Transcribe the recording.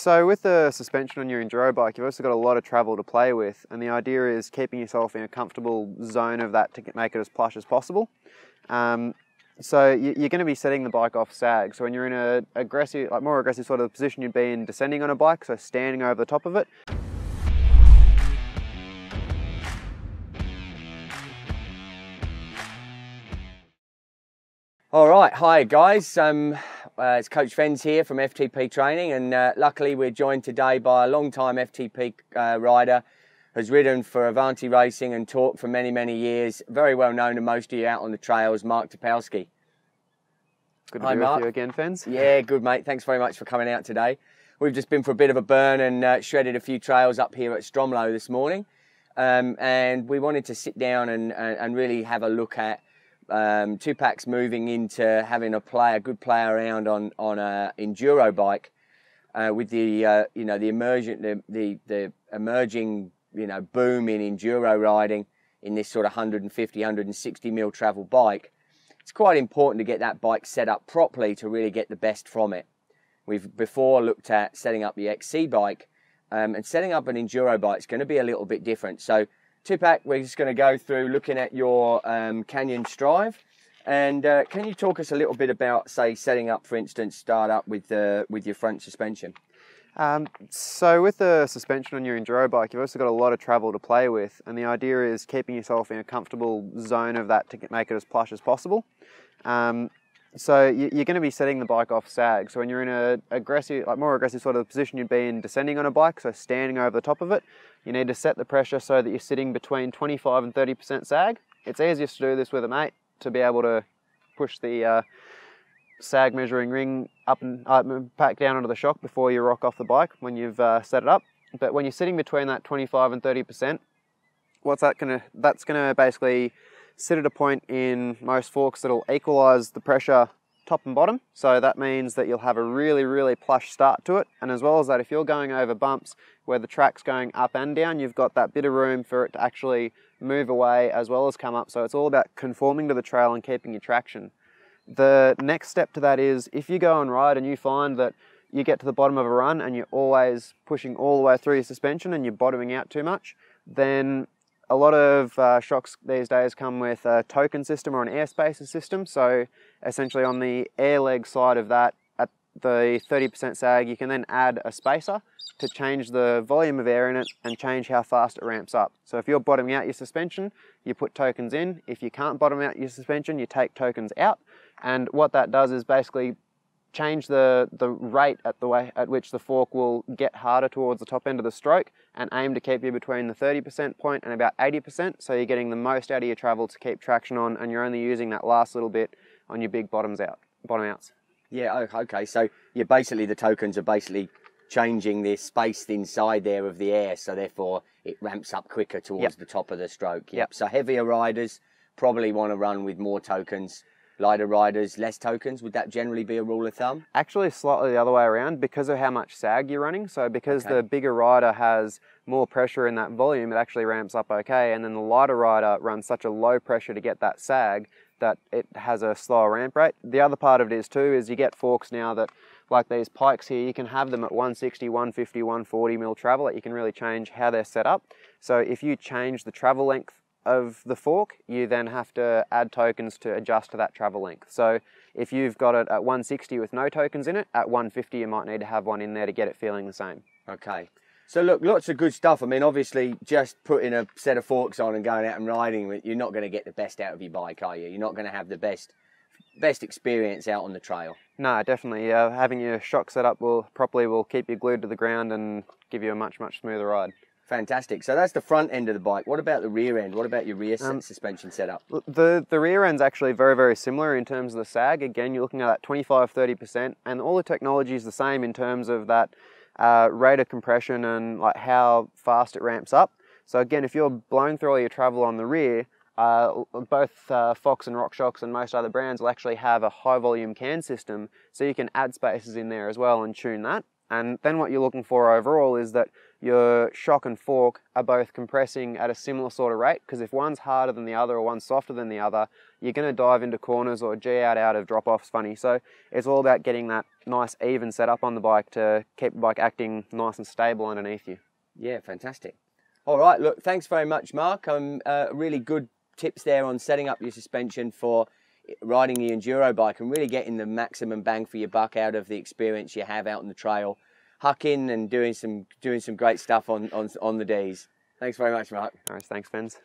So with the suspension on your Enduro bike, you've also got a lot of travel to play with, and the idea is keeping yourself in a comfortable zone of that to make it as plush as possible. So you're going to be setting the bike off sag. So when you're in a aggressive, more aggressive sort of position you'd be in descending on a bike, so standing over the top of it. All right, hi guys, it's Coach Fens here from FTP Training, and luckily we're joined today by a long-time FTP rider who's ridden for Avanti Racing and Torque for many, many years. Very well known to most of you out on the trails, Mark Tupalski. Good to be with you again, Fens. Yeah, good mate, thanks very much for coming out today. We've just been for a bit of a burn and shredded a few trails up here at Stromlo this morning, and we wanted to sit down and really have a look at Tupak's moving into having a good play around on a enduro bike with the the emerging boom in enduro riding in this sort of 150-160 mil travel bike. It's quite important to get that bike set up properly to really get the best from it. We've before looked at setting up the XC bike, and setting up an enduro bike is going to be a little bit different. So Tupak, we're just going to go through looking at your Canyon Strive, and can you talk us a little bit about, say, setting up, for instance, start up with your front suspension? So with the suspension on your Enduro bike, you've also got a lot of travel to play with, and the idea is keeping yourself in a comfortable zone of that to make it as plush as possible. So you're going to be setting the bike off sag. So when you're in a more aggressive sort of position you'd be in descending on a bike, so standing over the top of it, you need to set the pressure so that you're sitting between 25 and 30% sag. It's easiest to do this with a mate to be able to push the sag measuring ring up and back down onto the shock before you rock off the bike when you've set it up. But when you're sitting between that 25 and 30%, that's gonna basically sit at a point in most forks that'll equalize the pressure top and bottom. So that means that you'll have a really, really plush start to it. And as well as that, if you're going over bumps where the track's going up and down, you've got that bit of room for it to actually move away as well as come up. So it's all about conforming to the trail and keeping your traction. The next step to that is if you go and ride and you find that you get to the bottom of a run and you're always pushing all the way through your suspension and you're bottoming out too much, then a lot of shocks these days come with a token system or an airspacer system. So essentially on the air leg side of that, at the 30% sag, you can then add a spacer to change the volume of air in it and change how fast it ramps up. So if you're bottoming out your suspension, you put tokens in. If you can't bottom out your suspension, you take tokens out. And what that does is basically change the rate at which the fork will get harder towards the top end of the stroke and aim to keep you between the 30% point and about 80%, so you're getting the most out of your travel to keep traction on, and you're only using that last little bit on your big bottom outs. Yeah, okay, so the tokens are basically changing the space inside there of the air, so therefore it ramps up quicker towards the top of the stroke. Yep. So heavier riders probably want to run with more tokens. Lighter riders, less tokens. Would that generally be a rule of thumb? Actually, slightly the other way around because of how much sag you're running. So because the bigger rider has more pressure in that volume, it actually ramps up okay. And then the lighter rider runs such a low pressure to get that sag that it has a slower ramp rate. The other part of it is too, is you get forks now that, like these pikes here, you can have them at 160, 150, 140 mil travel. You can really change how they're set up. So if you change the travel length of the fork, you then have to add tokens to adjust to that travel length. So if you've got it at 160 with no tokens in it, at 150 you might need to have one in there to get it feeling the same. Okay. So look, lots of good stuff. I mean, obviously, just putting a set of forks on and going out and riding, you're not going to get the best out of your bike, are you? You're not going to have the best experience out on the trail. No, definitely. Having your shock set up properly will keep you glued to the ground and give you a much, much smoother ride. Fantastic. So that's the front end of the bike. What about the rear end? What about your rear suspension setup? The rear end's actually very, very similar in terms of the sag. Again, you're looking at that 25-30%, and all the technology is the same in terms of that rate of compression and like how fast it ramps up. So again, if you're blowing through all your travel on the rear, both Fox and RockShox and most other brands will actually have a high volume can system, so you can add spacers in there as well and tune that. And then what you're looking for overall is that your shock and fork are both compressing at a similar sort of rate, because if one's harder than the other or one's softer than the other, you're going to dive into corners or G out of drop-offs funny. So it's all about getting that nice even setup on the bike to keep the bike acting nice and stable underneath you. Yeah, fantastic. All right, look, thanks very much, Mark. Really good tips there on setting up your suspension for riding the enduro bike and really getting the maximum bang for your buck out of the experience you have out on the trail, hucking and doing some great stuff on the Ds. Thanks very much, Mark. All right, thanks, Fens.